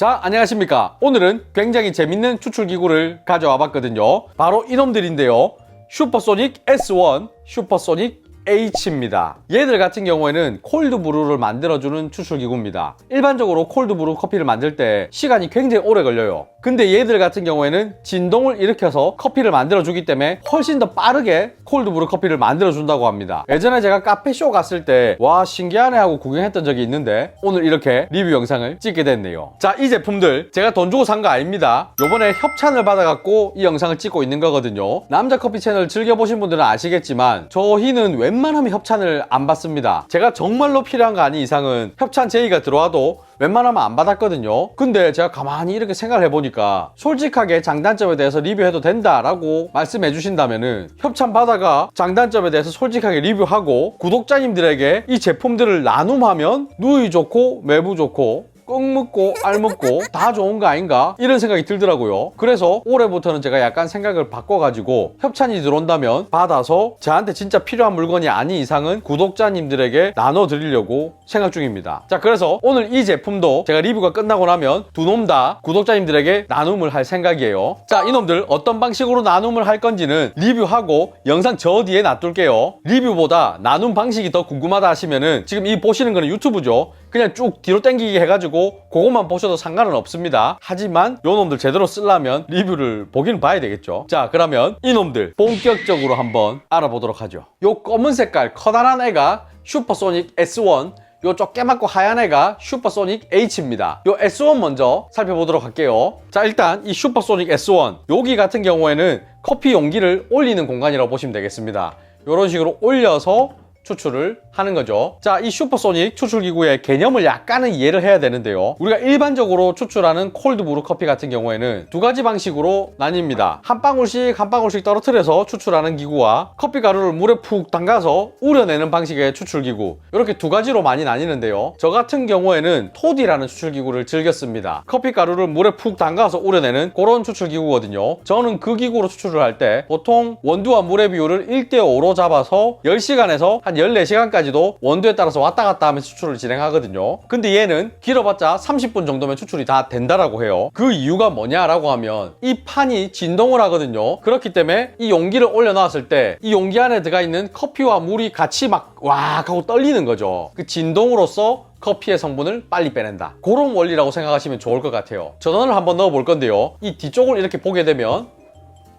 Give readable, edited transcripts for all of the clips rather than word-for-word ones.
자, 안녕하십니까. 오늘은 굉장히 재밌는 추출기구를 가져와 봤거든요. 바로 이놈들인데요. 슈퍼소닉 S1, 슈퍼소닉 H입니다. 얘들 같은 경우에는 콜드브루를 만들어주는 추출기구입니다. 일반적으로 콜드브루 커피를 만들 때 시간이 굉장히 오래 걸려요. 근데 얘들 같은 경우에는 진동을 일으켜서 커피를 만들어주기 때문에 훨씬 더 빠르게 콜드브루 커피를 만들어준다고 합니다. 예전에 제가 카페쇼 갔을 때 와 신기하네 하고 구경했던 적이 있는데 오늘 이렇게 리뷰 영상을 찍게 됐네요. 자, 이 제품들 제가 돈 주고 산 거 아닙니다. 요번에 협찬을 받아갖고 이 영상을 찍고 있는 거거든요. 남자 커피 채널 즐겨보신 분들은 아시겠지만 저희는 웬만하면 협찬을 안 받습니다. 제가 정말로 필요한 거 아닌 이상은 협찬 제의가 들어와도 웬만하면 안 받았거든요. 근데 제가 가만히 이렇게 생각을 해보니까 솔직하게 장단점에 대해서 리뷰해도 된다라고 말씀해 주신다면은 협찬 받아가 장단점에 대해서 솔직하게 리뷰하고 구독자님들에게 이 제품들을 나눔하면 누이 좋고 매부 좋고 꼭 먹고 알 먹고 다 좋은 거 아닌가 이런 생각이 들더라고요. 그래서 올해부터는 제가 약간 생각을 바꿔가지고 협찬이 들어온다면 받아서 저한테 진짜 필요한 물건이 아닌 이상은 구독자님들에게 나눠드리려고 생각 중입니다. 자, 그래서 오늘 이 제품도 제가 리뷰가 끝나고 나면 두 놈 다 구독자님들에게 나눔을 할 생각이에요. 자, 이놈들 어떤 방식으로 나눔을 할 건지는 리뷰하고 영상 저 뒤에 놔둘게요. 리뷰보다 나눔 방식이 더 궁금하다 하시면은 지금 이 보시는 거는 유튜브죠. 그냥 쭉 뒤로 당기기 해가지고 그것만 보셔도 상관은 없습니다. 하지만 요놈들 제대로 쓰려면 리뷰를 보기는 봐야 되겠죠. 자, 그러면 이놈들 본격적으로 한번 알아보도록 하죠. 요 검은 색깔 커다란 애가 슈퍼소닉 S1, 요 조그맣고 하얀 애가 슈퍼소닉 H입니다. 요 S1 먼저 살펴보도록 할게요. 자, 일단 이 슈퍼소닉 S1 여기 같은 경우에는 커피 용기를 올리는 공간이라고 보시면 되겠습니다. 요런 식으로 올려서 추출을 하는 거죠. 자, 이 슈퍼소닉 추출기구의 개념을 약간은 이해를 해야 되는데요. 우리가 일반적으로 추출하는 콜드브루 커피 같은 경우에는 두 가지 방식으로 나뉩니다. 한 방울씩 한 방울씩 떨어뜨려서 추출하는 기구와 커피 가루를 물에 푹 담가서 우려내는 방식의 추출기구, 이렇게 두 가지로 많이 나뉘는데요. 저 같은 경우에는 토디라는 추출기구를 즐겼습니다. 커피 가루를 물에 푹 담가서 우려내는 그런 추출기구거든요. 저는 그 기구로 추출을 할 때 보통 원두와 물의 비율을 1대5로 잡아서 10시간에서 한 14시간까지도 원두에 따라서 왔다 갔다 하면서 추출을 진행하거든요. 근데 얘는 길어봤자 30분 정도면 추출이 다 된다라고 해요. 그 이유가 뭐냐라고 하면 이 판이 진동을 하거든요. 그렇기 때문에 이 용기를 올려놨을 때 이 용기 안에 들어가 있는 커피와 물이 같이 막 왁 하고 떨리는 거죠. 그 진동으로써 커피의 성분을 빨리 빼낸다. 그런 원리라고 생각하시면 좋을 것 같아요. 전원을 한번 넣어볼 건데요. 이 뒤쪽을 이렇게 보게 되면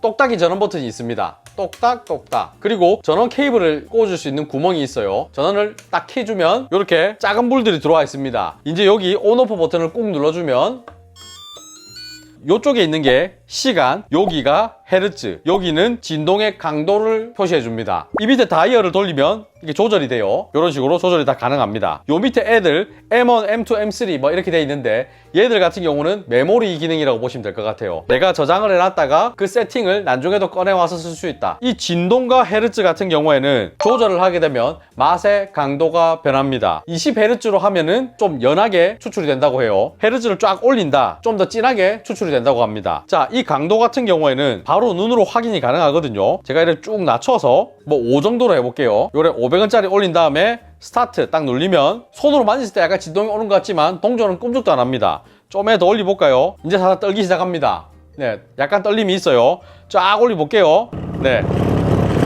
똑딱이 전원 버튼이 있습니다. 똑딱 똑딱. 그리고 전원 케이블을 꽂을 수 있는 구멍이 있어요. 전원을 딱 해주면 이렇게 작은 불들이 들어와 있습니다. 이제 여기 온오프 버튼을 꾹 눌러주면 이쪽에 있는 게 시간, 여기가 헤르츠, 여기는 진동의 강도를 표시해 줍니다. 이 밑에 다이얼을 돌리면 이게 조절이 돼요. 이런 식으로 조절이 다 가능합니다. 요 밑에 애들 M1, M2, M3 뭐 이렇게 돼 있는데 얘들 같은 경우는 메모리 기능이라고 보시면 될 것 같아요. 내가 저장을 해놨다가 그 세팅을 나중에도 꺼내와서 쓸 수 있다. 이 진동과 헤르츠 같은 경우에는 조절을 하게 되면 맛의 강도가 변합니다. 20Hz로 하면은 좀 연하게 추출이 된다고 해요. 헤르츠를 쫙 올린다, 좀 더 진하게 추출이 된다고 합니다. 자, 이 강도 같은 경우에는 바로 눈으로 확인이 가능하거든요. 제가 이렇게 쭉 낮춰서 뭐 5 정도로 해볼게요. 요래 500원짜리 올린 다음에 스타트 딱 눌리면 손으로 만졌을 때 약간 진동이 오는 것 같지만 동전은 꿈쩍도 안 합니다. 좀 더 올려볼까요? 이제 살짝 떨기 시작합니다. 네, 약간 떨림이 있어요. 쫙 올려볼게요. 네.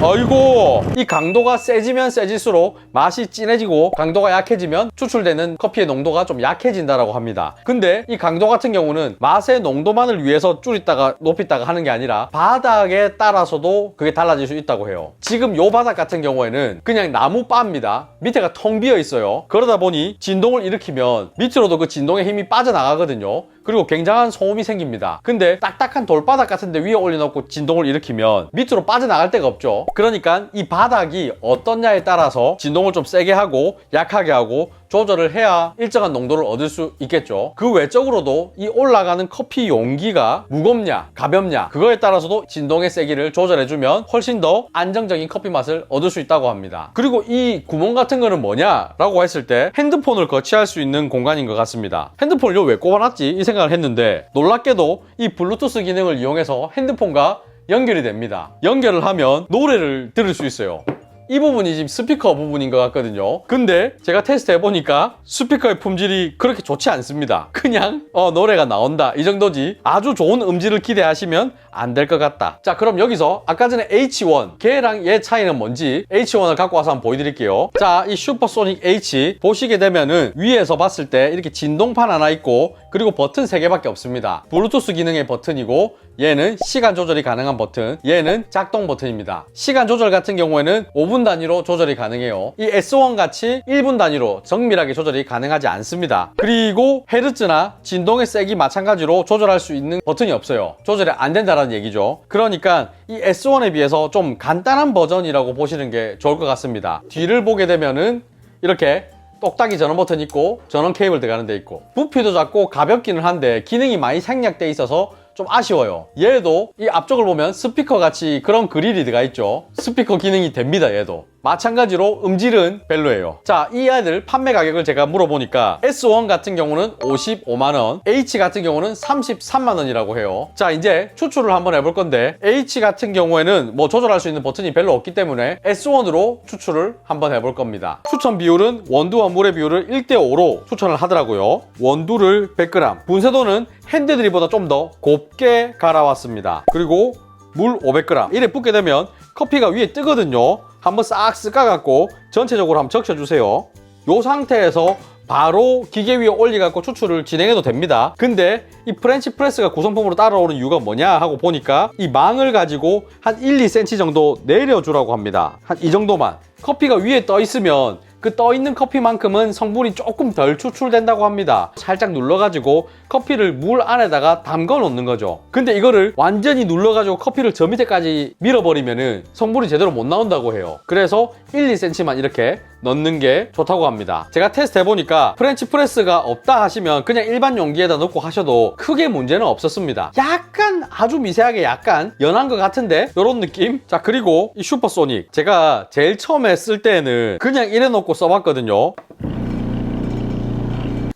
아이고, 이 강도가 세지면 세질수록 맛이 진해지고 강도가 약해지면 추출되는 커피의 농도가 좀 약해진다라고 합니다. 근데 이 강도 같은 경우는 맛의 농도만을 위해서 줄이다가 높이다가 하는 게 아니라 바닥에 따라서도 그게 달라질 수 있다고 해요. 지금 요 바닥 같은 경우에는 그냥 나무 바입니다. 밑에가 텅 비어 있어요. 그러다 보니 진동을 일으키면 밑으로도 그 진동의 힘이 빠져나가거든요. 그리고 굉장한 소음이 생깁니다. 근데 딱딱한 돌바닥 같은 데 위에 올려놓고 진동을 일으키면 밑으로 빠져나갈 데가 없죠. 그러니까 이 바닥이 어떻냐에 따라서 진동을 좀 세게 하고 약하게 하고 조절을 해야 일정한 농도를 얻을 수 있겠죠. 그 외적으로도 이 올라가는 커피 용기가 무겁냐 가볍냐 그거에 따라서도 진동의 세기를 조절해주면 훨씬 더 안정적인 커피 맛을 얻을 수 있다고 합니다. 그리고 이 구멍 같은 거는 뭐냐 라고 했을 때 핸드폰을 거치할 수 있는 공간인 것 같습니다. 핸드폰을 왜 꼽아놨지 이 생각을 했는데 놀랍게도 이 블루투스 기능을 이용해서 핸드폰과 연결이 됩니다. 연결을 하면 노래를 들을 수 있어요. 이 부분이 지금 스피커 부분인 것 같거든요. 근데 제가 테스트 해보니까 스피커의 품질이 그렇게 좋지 않습니다. 그냥 노래가 나온다 이 정도지 아주 좋은 음질을 기대하시면 안 될 것 같다. 자, 그럼 여기서 아까 전에 H1 걔랑 얘 차이는 뭔지 H1을 갖고 와서 한번 보여드릴게요. 자, 이 슈퍼소닉 H 보시게 되면은 위에서 봤을 때 이렇게 진동판 하나 있고 그리고 버튼 3개밖에 없습니다. 블루투스 기능의 버튼이고 얘는 시간 조절이 가능한 버튼, 얘는 작동 버튼입니다. 시간 조절 같은 경우에는 5분 단위로 조절이 가능해요. 이 S1 같이 1분 단위로 정밀하게 조절이 가능하지 않습니다. 그리고 헤르츠나 진동의 세기 마찬가지로 조절할 수 있는 버튼이 없어요. 조절이 안 된다는 얘기죠. 그러니까 이 S1에 비해서 좀 간단한 버전이라고 보시는 게 좋을 것 같습니다. 뒤를 보게 되면은 이렇게 똑딱이 전원 버튼 있고 전원 케이블 들어가는 데 있고 부피도 작고 가볍기는 한데 기능이 많이 생략돼 있어서 좀 아쉬워요. 얘도 이 앞쪽을 보면 스피커 같이 그런 그릴이 들어가 있죠. 스피커 기능이 됩니다. 얘도 마찬가지로 음질은 별로예요. 자, 이 아이들 판매 가격을 제가 물어보니까 S1 같은 경우는 55만원, H 같은 경우는 33만원이라고 해요. 자, 이제 추출을 한번 해볼 건데 H 같은 경우에는 뭐 조절할 수 있는 버튼이 별로 없기 때문에 S1으로 추출을 한번 해볼 겁니다. 추천 비율은 원두와 물의 비율을 1대5로 추천을 하더라고요. 원두를 100g, 분쇄도는 핸드드립보다 좀 더 곱게 갈아왔습니다. 그리고 물 500g. 이래 붓게 되면 커피가 위에 뜨거든요. 한번 싹 쓱아갖고 전체적으로 한번 적셔주세요. 이 상태에서 바로 기계 위에 올려갖고 추출을 진행해도 됩니다. 근데 이 프렌치 프레스가 구성품으로 따라오는 이유가 뭐냐 하고 보니까 이 망을 가지고 한 1, 2cm 정도 내려주라고 합니다. 한 이 정도만. 커피가 위에 떠 있으면 그 떠있는 커피만큼은 성분이 조금 덜 추출된다고 합니다. 살짝 눌러가지고 커피를 물 안에다가 담궈 놓는 거죠. 근데 이거를 완전히 눌러가지고 커피를 저 밑에까지 밀어버리면은 성분이 제대로 못 나온다고 해요. 그래서 1, 2cm만 이렇게 넣는 게 좋다고 합니다. 제가 테스트 해보니까 프렌치 프레스가 없다 하시면 그냥 일반 용기에다 넣고 하셔도 크게 문제는 없었습니다. 약간 아주 미세하게 약간 연한 것 같은데 이런 느낌? 자, 그리고 이 슈퍼소닉 제가 제일 처음에 쓸 때는 그냥 이래 놓고 써봤거든요.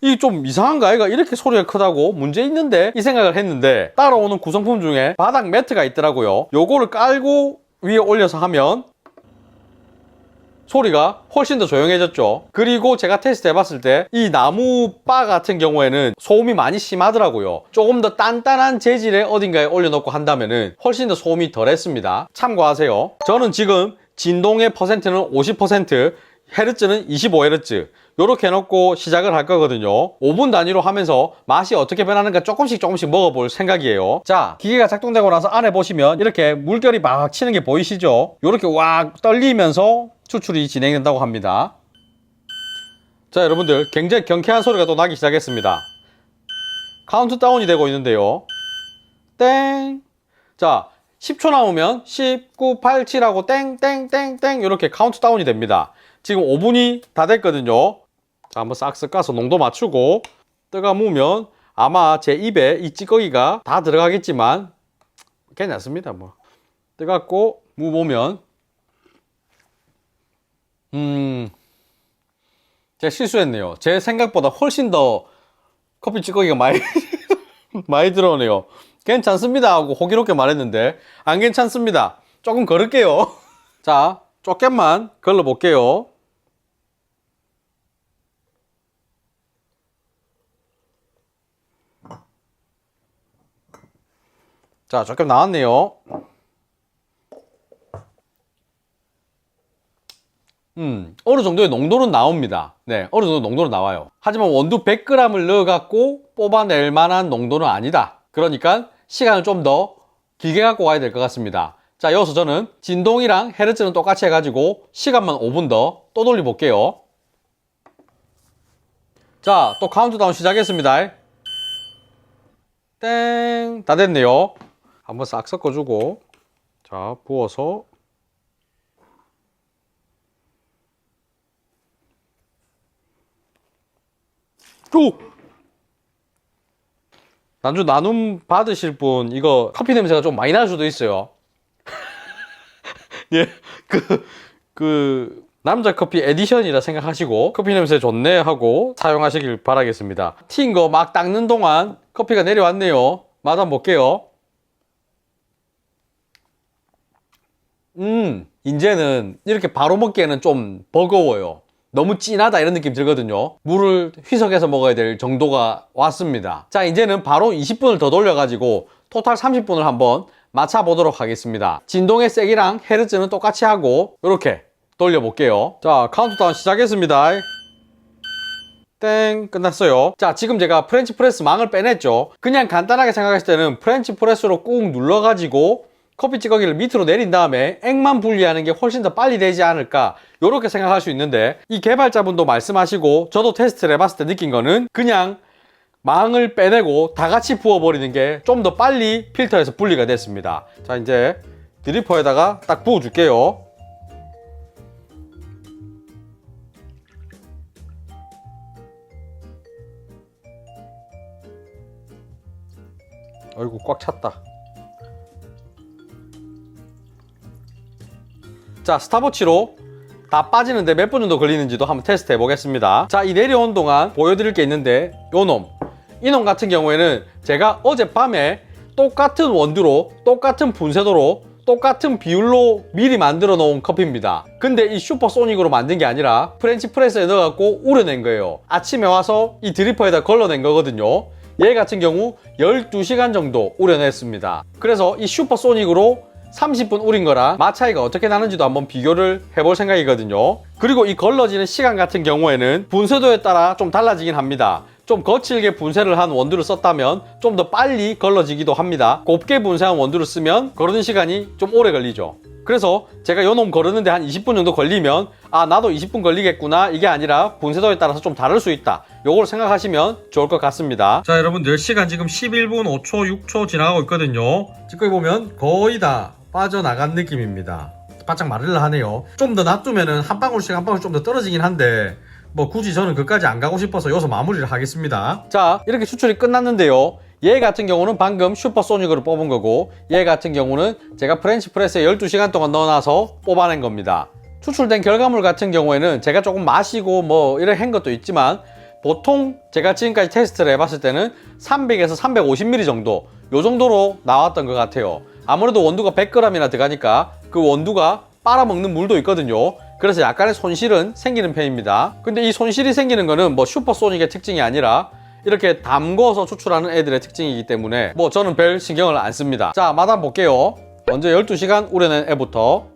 이 좀 이상한가? 아이가 이렇게 소리가 크다고 문제 있는데 이 생각을 했는데 따라오는 구성품 중에 바닥 매트가 있더라고요. 요거를 깔고 위에 올려서 하면 소리가 훨씬 더 조용해졌죠. 그리고 제가 테스트 해봤을 때 이 나무 바 같은 경우에는 소음이 많이 심하더라고요. 조금 더 단단한 재질의 어딘가에 올려놓고 한다면은 훨씬 더 소음이 덜했습니다. 참고하세요. 저는 지금 진동의 퍼센트는 50%, 헤르츠는 25Hz 이렇게 해놓고 시작을 할 거거든요. 5분 단위로 하면서 맛이 어떻게 변하는가 조금씩 먹어볼 생각이에요. 자, 기계가 작동되고 나서 안에 보시면 이렇게 물결이 막 치는 게 보이시죠? 이렇게 왁 떨리면서 추출이 진행된다고 합니다. 자, 여러분들 굉장히 경쾌한 소리가 또 나기 시작했습니다. 카운트다운이 되고 있는데요. 땡. 자, 10초 남으면 10, 9, 8, 7하고 땡땡땡땡 이렇게 카운트다운이 됩니다. 지금 5분이 다 됐거든요. 자, 한번 싹쓱 까서 농도 맞추고 뜨가 무면 아마 제 입에 이 찌꺼기가 다 들어가겠지만 괜찮습니다. 뭐 뜨겁고 무 보면 제가 실수했네요. 제 생각보다 훨씬 더 커피 찌꺼기가 많이 많이 들어오네요. 괜찮습니다 하고 호기롭게 말했는데 안 괜찮습니다. 조금 걸을게요. 자, 조금만 걸러 볼게요. 자, 조금 나왔네요. 어느 정도의 농도는 나옵니다. 네, 어느 정도 농도는 나와요. 하지만 원두 100g을 넣어갖고 뽑아낼 만한 농도는 아니다. 그러니까 시간을 좀 더 길게 갖고 와야 될 것 같습니다. 자, 여기서 저는 진동이랑 헤르츠는 똑같이 해가지고 시간만 5분 더 또 돌려볼게요. 자, 또 카운트다운 시작했습니다. 땡, 다 됐네요. 한번 싹 섞어주고, 자, 부어서 오! 난주 나눔 받으실 분 이거 커피 냄새가 좀 많이 날 수도 있어요. 예, 남자 커피 에디션이라 생각하시고 커피 냄새 좋네 하고 사용하시길 바라겠습니다. 튄 거 막 닦는 동안 커피가 내려왔네요. 맛 한번 볼게요. 이제는 이렇게 바로 먹기에는 좀 버거워요. 너무 진하다 이런 느낌 들거든요. 물을 희석해서 먹어야 될 정도가 왔습니다. 자, 이제는 바로 20분을 더 돌려가지고 토탈 30분을 한번 맞춰보도록 하겠습니다. 진동의 세기랑 헤르츠는 똑같이 하고 이렇게 돌려볼게요. 자, 카운트다운 시작했습니다. 땡, 끝났어요. 자, 지금 제가 프렌치 프레스 망을 빼냈죠. 그냥 간단하게 생각했을 때는 프렌치 프레스로 꾹 눌러가지고 커피 찌꺼기를 밑으로 내린 다음에 액만 분리하는 게 훨씬 더 빨리 되지 않을까, 이렇게 생각할 수 있는데, 이 개발자분도 말씀하시고 저도 테스트를 해봤을 때 느낀 거는 그냥 망을 빼내고 다 같이 부어버리는 게 좀 더 빨리 필터에서 분리가 됐습니다. 자, 이제 드리퍼에다가 딱 부어줄게요. 아이고, 꽉 찼다. 자, 스탑워치로 다 빠지는데 몇 분 정도 걸리는지도 한번 테스트 해보겠습니다. 자, 이 내려온 동안 보여드릴 게 있는데, 이놈 같은 경우에는 제가 어젯밤에 똑같은 원두로 똑같은 분쇄도로 똑같은 비율로 미리 만들어 놓은 커피입니다. 근데 이 슈퍼소닉으로 만든 게 아니라 프렌치 프레스에 넣어갖고 우려낸 거예요. 아침에 와서 이 드리퍼에다 걸러낸 거거든요. 얘 같은 경우 12시간 정도 우려냈습니다. 그래서 이 슈퍼소닉으로 30분 우린 거랑 맛 차이가 어떻게 나는지도 한번 비교를 해볼 생각이거든요. 그리고 이 걸러지는 시간 같은 경우에는 분쇄도에 따라 좀 달라지긴 합니다. 좀 거칠게 분쇄를 한 원두를 썼다면 좀 더 빨리 걸러지기도 합니다. 곱게 분쇄한 원두를 쓰면 거르는 시간이 좀 오래 걸리죠. 그래서 제가 요 놈 거르는데 한 20분 정도 걸리면, 아, 나도 20분 걸리겠구나, 이게 아니라 분쇄도에 따라서 좀 다를 수 있다, 요걸 생각하시면 좋을 것 같습니다. 자, 여러분들, 시간 지금 11분 5초 6초 지나가고 있거든요. 지금 보면 거의 다 빠져나간 느낌입니다. 바짝 마르려 하네요. 좀 더 놔두면은 한 방울씩 한 방울 좀 더 떨어지긴 한데, 뭐 굳이 저는 그까지 안 가고 싶어서 여기서 마무리를 하겠습니다. 자, 이렇게 추출이 끝났는데요. 얘 같은 경우는 방금 슈퍼소닉으로 뽑은 거고, 얘 같은 경우는 제가 프렌치 프레스에 12시간 동안 넣어놔서 뽑아낸 겁니다. 추출된 결과물 같은 경우에는 제가 조금 마시고 뭐 이래 한 것도 있지만, 보통 제가 지금까지 테스트를 해봤을 때는 300에서 350ml 정도, 요 정도로 나왔던 것 같아요. 아무래도 원두가 100g이나 들어가니까 그 원두가 빨아먹는 물도 있거든요. 그래서 약간의 손실은 생기는 편입니다. 근데 이 손실이 생기는 거는 뭐 슈퍼소닉의 특징이 아니라 이렇게 담궈서 추출하는 애들의 특징이기 때문에 뭐 저는 별 신경을 안 씁니다. 자, 맛 볼게요. 먼저 12시간 우려낸 애부터.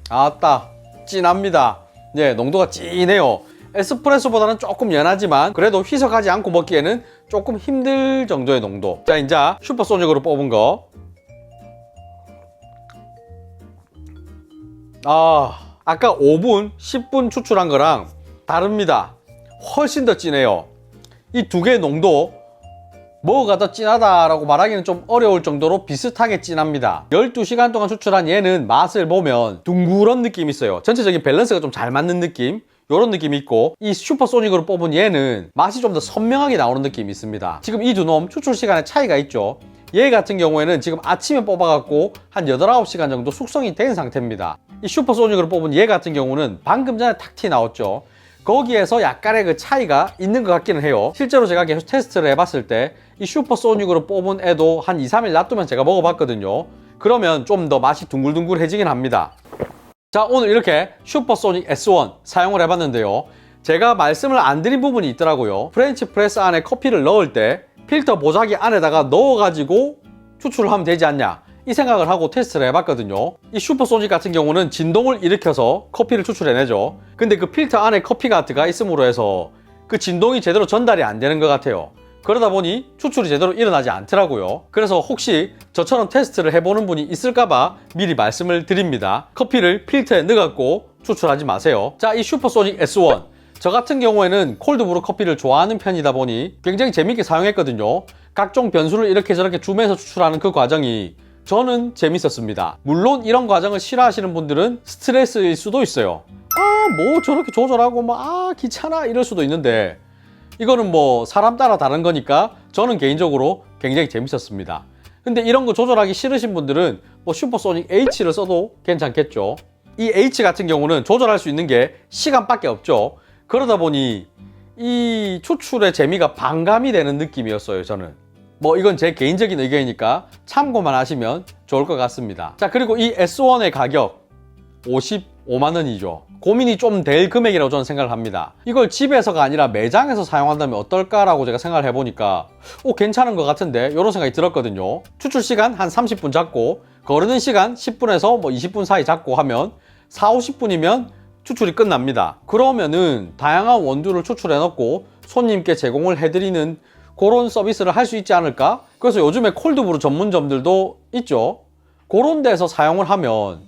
아따, 진합니다. 예, 농도가 진해요. 에스프레소보다는 조금 연하지만 그래도 희석하지 않고 먹기에는 조금 힘들 정도의 농도. 자, 이제 슈퍼소닉으로 뽑은 거. 아까 5분, 10분 추출한 거랑 다릅니다. 훨씬 더 진해요. 이 두 개의 농도, 뭐가 더 진하다라고 말하기는 좀 어려울 정도로 비슷하게 진합니다. 12시간 동안 추출한 얘는 맛을 보면 둥그런 느낌이 있어요. 전체적인 밸런스가 좀 잘 맞는 느낌, 요런 느낌이 있고, 이 슈퍼소닉으로 뽑은 얘는 맛이 좀 더 선명하게 나오는 느낌이 있습니다. 지금 이 두 놈 추출 시간에 차이가 있죠. 얘 같은 경우에는 지금 아침에 뽑아갖고 한 8, 9시간 정도 숙성이 된 상태입니다. 이 슈퍼소닉으로 뽑은 얘 같은 경우는 방금 전에 탁 튀 나왔죠. 거기에서 약간의 그 차이가 있는 것 같기는 해요. 실제로 제가 계속 테스트를 해봤을 때 이 슈퍼소닉으로 뽑은 애도 한 2, 3일 놔두면 제가 먹어봤거든요. 그러면 좀 더 맛이 둥글둥글해지긴 합니다. 자, 오늘 이렇게 슈퍼소닉 S1 사용을 해봤는데요. 제가 말씀을 안 드린 부분이 있더라고요. 프렌치 프레스 안에 커피를 넣을 때 필터 보자기 안에다가 넣어가지고 추출을 하면 되지 않냐, 이 생각을 하고 테스트를 해봤거든요. 이 슈퍼소닉 같은 경우는 진동을 일으켜서 커피를 추출해내죠. 근데 그 필터 안에 커피가 들어가 있음으로 해서 그 진동이 제대로 전달이 안 되는 것 같아요. 그러다 보니 추출이 제대로 일어나지 않더라고요. 그래서 혹시 저처럼 테스트를 해보는 분이 있을까봐 미리 말씀을 드립니다. 커피를 필터에 넣어갖고 추출하지 마세요. 자, 이 슈퍼소닉 S1, 저 같은 경우에는 콜드브루 커피를 좋아하는 편이다 보니 굉장히 재밌게 사용했거든요. 각종 변수를 이렇게 저렇게 주면서 추출하는 그 과정이 저는 재밌었습니다. 물론 이런 과정을 싫어하시는 분들은 스트레스일 수도 있어요. 뭐 저렇게 조절하고 귀찮아 이럴 수도 있는데, 이거는 뭐 사람 따라 다른 거니까 저는 개인적으로 굉장히 재밌었습니다. 근데 이런 거 조절하기 싫으신 분들은 뭐 슈퍼소닉 H를 써도 괜찮겠죠. 이 H 같은 경우는 조절할 수 있는 게 시간밖에 없죠. 그러다 보니 이 추출의 재미가 반감이 되는 느낌이었어요, 저는. 뭐 이건 제 개인적인 의견이니까 참고만 하시면 좋을 것 같습니다. 자, 그리고 이 S1의 가격 55만 원이죠. 고민이 좀 될 금액이라고 저는 생각을 합니다. 이걸 집에서가 아니라 매장에서 사용한다면 어떨까라고 제가 생각을 해보니까 괜찮은 것 같은데 이런 생각이 들었거든요. 추출 시간 한 30분 잡고 거르는 시간 10분에서 뭐 20분 사이 잡고 하면 4, 50분이면 추출이 끝납니다. 그러면은 다양한 원두를 추출해 놓고 손님께 제공을 해드리는 그런 서비스를 할 수 있지 않을까? 그래서 요즘에 콜드브루 전문점들도 있죠. 그런 데서 사용을 하면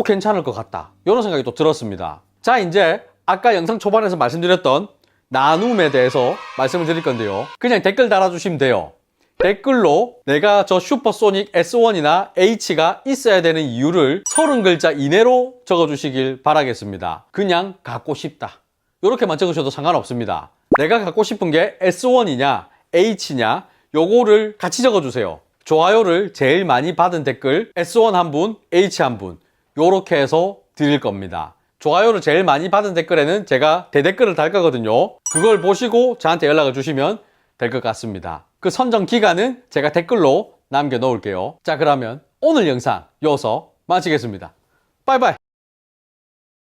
괜찮을 것 같다, 이런 생각이 또 들었습니다. 자, 이제 아까 영상 초반에서 말씀드렸던 나눔에 대해서 말씀을 드릴 건데요. 그냥 댓글 달아주시면 돼요. 댓글로 내가 저 슈퍼소닉 S1이나 H가 있어야 되는 이유를 30글자 이내로 적어주시길 바라겠습니다. 그냥 갖고 싶다, 이렇게만 적으셔도 상관없습니다. 내가 갖고 싶은 게 S1이냐 H냐 요거를 같이 적어주세요. 좋아요를 제일 많이 받은 댓글 S1 한 분, H 한 분, 요렇게 해서 드릴 겁니다. 좋아요를 제일 많이 받은 댓글에는 제가 대댓글을 달 거거든요. 그걸 보시고 저한테 연락을 주시면 될 것 같습니다. 그 선정 기간은 제가 댓글로 남겨 놓을게요. 자, 그러면 오늘 영상 여기서 마치겠습니다. 빠이빠이.